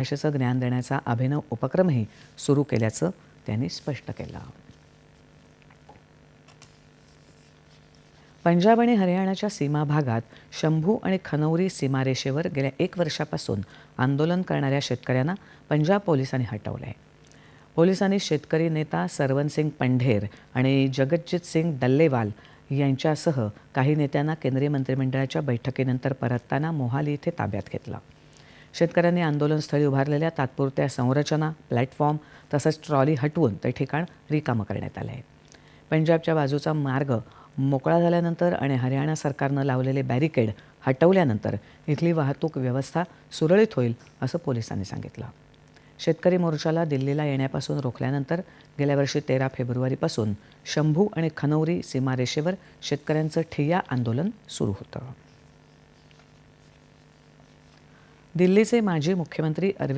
भाषेचं ज्ञान देण्याचा अभिनव उपक्रमही सुरू केल्याचं त्यांनी स्पष्ट केलं. पंजाब आणि हरियाणाच्या सीमा भागात शंभू आणि खनौरी सीमारेषेवर गेल्या 1 वर्षापासून आंदोलन करणाऱ्या शेतकऱ्यांना पंजाब पोलिसांनी हटवलं आहे. पोलिसांनी शेतकरी नेता सरवन सिंग पंढेर आणि जगतजीत सिंग डल्लेवाल यांच्यासह काही नेत्यांना केंद्रीय मंत्रिमंडळाच्या बैठकीनंतर परतताना मोहाली इथे ताब्यात घेतलं. शेतकऱ्यांनी आंदोलनस्थळी उभारलेल्या तात्पुरत्या संरचना, प्लॅटफॉर्म तसंच ट्रॉली हटवून ते ठिकाण रिकामं करण्यात आलं आहे. पंजाबच्या बाजूचा मार्ग मोकळा झाल्यानंतर आणि हरियाणा सरकारनं लावलेले बॅरिकेड हटवल्यानंतर इथली वाहतूक व्यवस्था सुरळीत होईल असं पोलिसांनी सांगितलं. शेतकरी मोर्चाला दिल्लीला येण्यापासून रोखल्यानंतर गेल्या वर्षी 13 फेब्रुवारीपासून शंभू आणि खनौरी सीमारेषेवर शेतकऱ्यांचं ठिय्या आंदोलन सुरू होतं. दिल्लीचे माजी मुख्यमंत्री